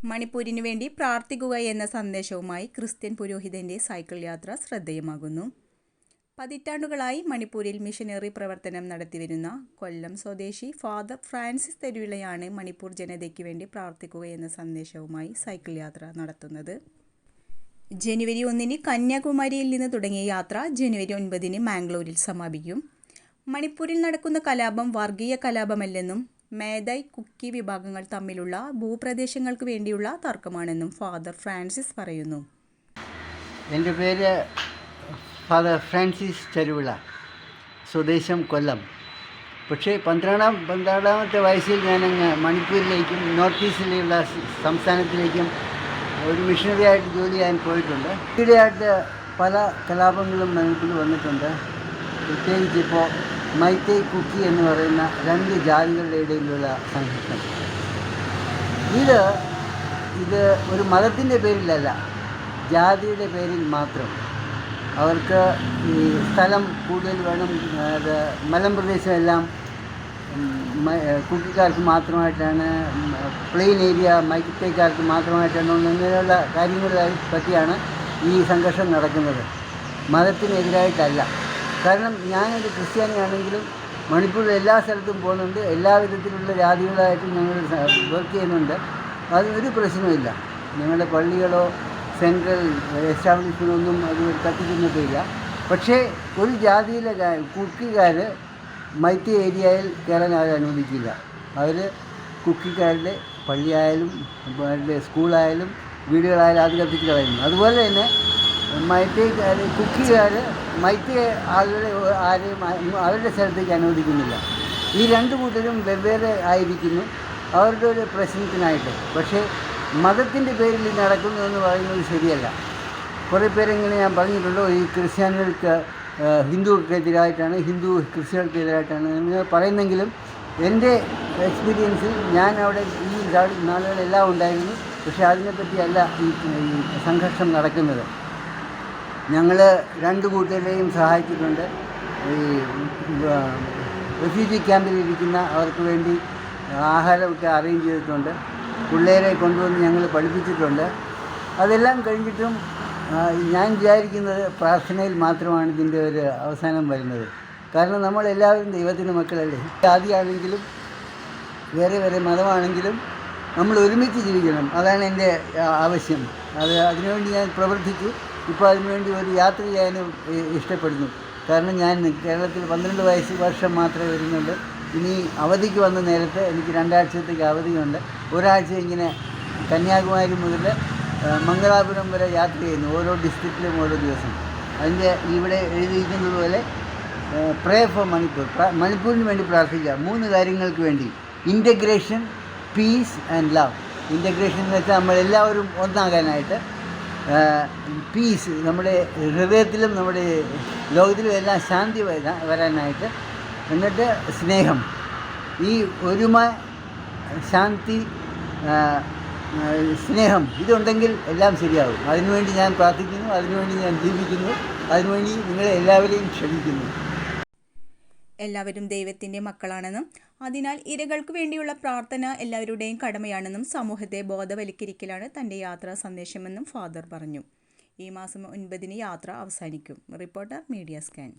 മണിപ്പൂരിനു വേണ്ടി പ്രാർത്ഥിക്കുക എന്ന സന്ദേശവുമായി ക്രിസ്ത്യൻ പുരോഹിതന്റെ സൈക്കിൾ യാത്ര ശ്രദ്ധേയമാകുന്നു. പതിറ്റാണ്ടുകളായി മണിപ്പൂരിൽ മിഷനറി പ്രവർത്തനം നടത്തിവരുന്ന കൊല്ലം സ്വദേശി ഫാദർ ഫ്രാൻസിസ് തെരുവിളയാണ് മണിപ്പൂർ ജനതയ്ക്ക് വേണ്ടി പ്രാർത്ഥിക്കുക എന്ന സന്ദേശവുമായി സൈക്കിൾ യാത്ര നടത്തുന്നത്. ജനുവരി 1 കന്യാകുമാരിയിൽ നിന്ന് തുടങ്ങിയ യാത്ര ജനുവരി 9 മാംഗ്ലൂരിൽ സമാപിക്കും. മണിപ്പൂരിൽ നടക്കുന്ന കലാപം വർഗീയ കലാപമല്ലെന്നും മേദായ് കുക്കി വിഭാഗങ്ങൾ തമ്മിലുള്ള ഭൂപ്രദേശങ്ങൾക്ക് വേണ്ടിയുള്ള തർക്കമാണെന്നും ഫാദർ ഫ്രാൻസിസ് പറയുന്നു. എൻ്റെ പേര് ഫാദർ ഫ്രാൻസിസ് തെരുവിള, സ്വദേശം കൊല്ലം. പക്ഷേ 12ാമത്തെ വയസ്സിൽ ഞാനങ്ങ് മണിപ്പൂരിലേക്കും നോർത്ത് ഈസ്റ്റിലുള്ള സംസ്ഥാനത്തിലേക്കും ഒരു മിഷണറിയായിട്ട് ജോലി ചെയ്യാൻ പോയിട്ടുണ്ട്. ഈയിടെയായിട്ട് പല കലാപങ്ങളും മണിപ്പൂരിൽ വന്നിട്ടുണ്ട്. പ്രത്യേകിച്ച് ഇപ്പോൾ മൈത്തേയ് കുക്കി എന്ന് പറയുന്ന 2 ജാതികളുടെ ഇടയിലുള്ള സംഘർഷം. ഇത് ഒരു മതത്തിൻ്റെ പേരിലല്ല, ജാതിയുടെ പേരിൽ മാത്രം. അവർക്ക് ഈ സ്ഥലം കൂടുതൽ വേണം, മലമ്പ്രദേശമെല്ലാം കുക്കിക്കാർക്ക് മാത്രമായിട്ടാണ്, പ്ലെയിൻ ഏരിയ മൈത്തേയ്ക്കാർക്ക് മാത്രമായിട്ടാണ്, അങ്ങനെയുള്ള കാര്യങ്ങളെ പറ്റിയാണ് ഈ സംഘർഷം നടക്കുന്നത്. മതത്തിനെതിരായിട്ടല്ല. കാരണം ഞാനൊരു ക്രിസ്ത്യാനിയാണെങ്കിലും മണിപ്പൂരിൽ എല്ലാ സ്ഥലത്തും പോകുന്നുണ്ട്, എല്ലാ വിധത്തിലുള്ള ജാതികളായിട്ട് ഞങ്ങൾ വർക്ക് ചെയ്യുന്നുണ്ട്. അതിനൊരു പ്രശ്നമില്ല. ഞങ്ങളുടെ പള്ളികളോ സെൻട്രൽ എസ്റ്റാബ്ലിഷ്മെൻ്റൊന്നും അത് കത്തിക്കുന്നതില്ല. പക്ഷേ ഒരു ജാതിയിലെ കുക്കിക്കാർ മൈത്തി ഏരിയയിൽ കയറാൻ അവർ അനുവദിക്കില്ല. അവർ കുക്കിക്കാരുടെ പള്ളിയായാലും അവരുടെ സ്കൂളായാലും വീടുകളായാലും അത് കത്തിച്ച് കളയുന്നു. അതുപോലെ തന്നെ കുക്കിക്കാർ മൈത്തി ആളുകളെ ആരെയും അവരുടെ സ്ഥലത്തേക്ക് അനുവദിക്കുന്നില്ല. ഈ 2 കൂട്ടരും വെവ്വേറെ ആയിരിക്കുന്നു അവരുടെ ഒരു പ്രശ്നത്തിനായിട്ട്. പക്ഷേ മതത്തിൻ്റെ പേരിൽ നടക്കുന്നു എന്ന് പറയുന്നത് ശരിയല്ല. കുറേ പേരെങ്ങനെ ഞാൻ പറഞ്ഞിട്ടുണ്ടോ, ഈ ക്രിസ്ത്യാനികൾക്ക് ഹിന്ദുക്കൾക്കെതിരായിട്ടാണ്, ഹിന്ദു ക്രിസ്ത്യാനികൾക്കെതിരായിട്ടാണ് എന്ന് പറയുന്നെങ്കിലും എൻ്റെ എക്സ്പീരിയൻസിൽ ഞാൻ അവിടെ ഈ നാളുകളെല്ലാം ഉണ്ടായിരുന്നു. പക്ഷേ അതിനെപ്പറ്റിയല്ല ഈ സംഘർഷം നടക്കുന്നത്. ഞങ്ങൾ 2 കൂട്ടരെയും സഹായിച്ചിട്ടുണ്ട്. ഈ റെഫ്യൂജി ക്യാമ്പിലിരിക്കുന്ന അവർക്ക് വേണ്ടി ആഹാരമൊക്കെ അറേഞ്ച് ചെയ്തിട്ടുണ്ട്. പിള്ളേരെ കൊണ്ടുവന്ന് ഞങ്ങൾ പഠിപ്പിച്ചിട്ടുണ്ട്. അതെല്ലാം കഴിഞ്ഞിട്ടും ഞാൻ വിചാരിക്കുന്നത് പ്രാർത്ഥനയിൽ മാത്രമാണ് ഇതിൻ്റെ ഒരു അവസാനം വരുന്നത്. കാരണം നമ്മളെല്ലാവരും ദൈവത്തിൻ്റെ മക്കളല്ലേ. ജാതിയാണെങ്കിലും വേറെ മതമാണെങ്കിലും നമ്മൾ ഒരുമിച്ച് ജീവിക്കണം. അതാണ് എൻ്റെ ആവശ്യം. അതിനുവേണ്ടി ഞാൻ പ്രവർത്തിച്ചു. ഇപ്പോൾ അതിനുവേണ്ടി ഒരു യാത്ര ചെയ്യാനും ഇഷ്ടപ്പെടുന്നു. കാരണം ഞാൻ കേരളത്തിൽ 12 വർഷം മാത്രമേ വരുന്നുള്ളൂ. ഇനി അവധിക്ക് വന്ന നേരത്തെ എനിക്ക് 2 ആഴ്ചത്തേക്ക് അവധിയുണ്ട്. ഒരാഴ്ച ഇങ്ങനെ കന്യാകുമാരി മുതൽ മംഗലാപുരം വരെ യാത്ര ചെയ്യുന്നു, ഓരോ ഡിസ്ട്രിക്റ്റിലും ഓരോ ദിവസം. അതിൻ്റെ ഇവിടെ എഴുതിയിരിക്കുന്നത് പോലെ പ്രേ ഫോർ മണിപ്പൂർ, മണിപ്പൂരിന് വേണ്ടി പ്രാർത്ഥിക്കുക. 3 കാര്യങ്ങൾക്ക് വേണ്ടി: integration, piece and love. Integration എന്ന് വെച്ചാൽ നമ്മളെല്ലാവരും ഒന്നാകാനായിട്ട്, പീസ് നമ്മുടെ ഹൃദയത്തിലും നമ്മുടെ ലോകത്തിലും എല്ലാം ശാന്തി വരാനായിട്ട്, എന്നിട്ട് സ്നേഹം. ഈ ഒരുമ, ശാന്തി, സ്നേഹം ഇതുണ്ടെങ്കിൽ എല്ലാം ശരിയാകും. അതിനുവേണ്ടി ഞാൻ പ്രാർത്ഥിക്കുന്നു, അതിനുവേണ്ടി ഞാൻ ജീവിക്കുന്നു, അതിനുവേണ്ടി നിങ്ങളെ എല്ലാവരെയും ക്ഷണിക്കുന്നു. എല്ലാവരും ദൈവത്തിൻ്റെ മക്കളാണെന്നും അതിനാൽ ഇരകൾക്ക് വേണ്ടിയുള്ള പ്രാർത്ഥന എല്ലാവരുടെയും കടമയാണെന്നും സമൂഹത്തെ ബോധവൽക്കരിക്കലാണ് തൻ്റെ യാത്രാ സന്ദേശമെന്നും ഫാദർ പറഞ്ഞു. ഈ മാസം 9 യാത്ര അവസാനിക്കും. Reporter media scan.